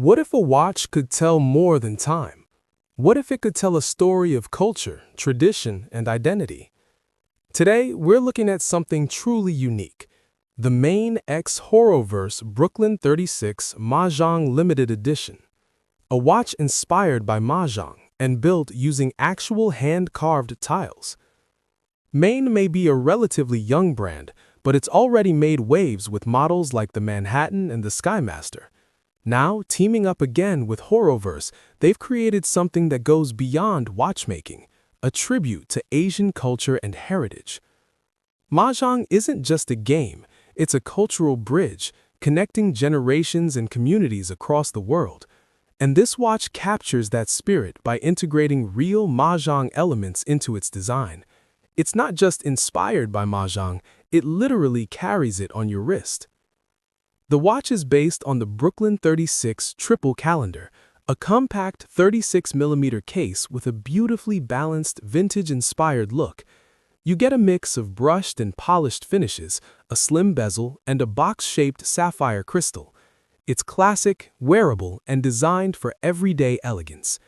What if a watch could tell more than time? What if it could tell a story of culture, tradition, and identity? Today, we're looking at something truly unique. The Maen X Horoverse Brooklyn 36 Mahjong Limited Edition. A watch inspired by Mahjong and built using actual hand-carved tiles. Maen may be a relatively young brand, but it's already made waves with models like the Manhattan and the Skymaster. Now, teaming up again with Horoverse, they've created something that goes beyond watchmaking, a tribute to Asian culture and heritage. Mahjong isn't just a game, it's a cultural bridge, connecting generations and communities across the world. And this watch captures that spirit by integrating real Mahjong elements into its design. It's not just inspired by Mahjong, it literally carries it on your wrist. The watch is based on the Brooklyn 36 Triple Calendar, a compact 36mm case with a beautifully balanced, vintage-inspired look. You get a mix of brushed and polished finishes, a slim bezel, and a box-shaped sapphire crystal. It's classic, wearable, and designed for everyday elegance.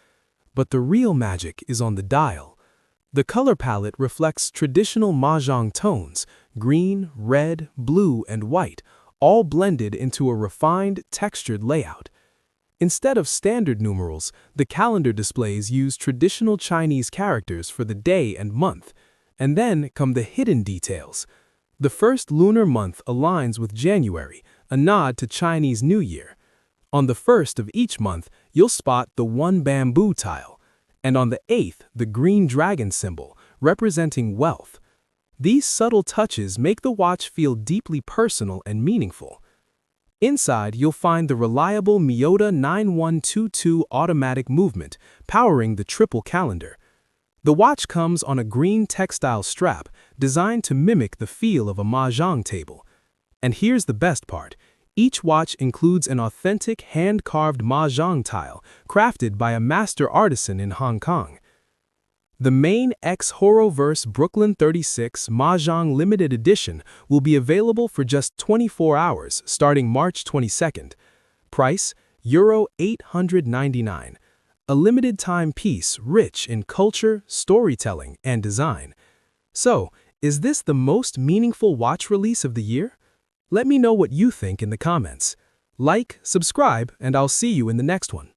But the real magic is on the dial. The color palette reflects traditional Mahjong tones, green, red, blue, and white, all blended into a refined, textured layout. Instead of standard numerals, the calendar displays use traditional Chinese characters for the day and month. And then come the hidden details. The first lunar month aligns with January, a nod to Chinese New Year. On the first of each month, you'll spot the one bamboo tile, and on the 8th, the green dragon symbol, representing wealth. These subtle touches make the watch feel deeply personal and meaningful. Inside, you'll find the reliable Miyota 9122 automatic movement, powering the triple calendar. The watch comes on a green textile strap, designed to mimic the feel of a Mahjong table. And here's the best part. Each watch includes an authentic hand-carved Mahjong tile, crafted by a master artisan in Hong Kong. The Maen X Horoverse Brooklyn 36 Mahjong Limited Edition will be available for just 24 hours starting March 22nd. Price, €899. A limited-time piece rich in culture, storytelling, and design. So, is this the most meaningful watch release of the year? Let me know what you think in the comments. Like, subscribe, and I'll see you in the next one.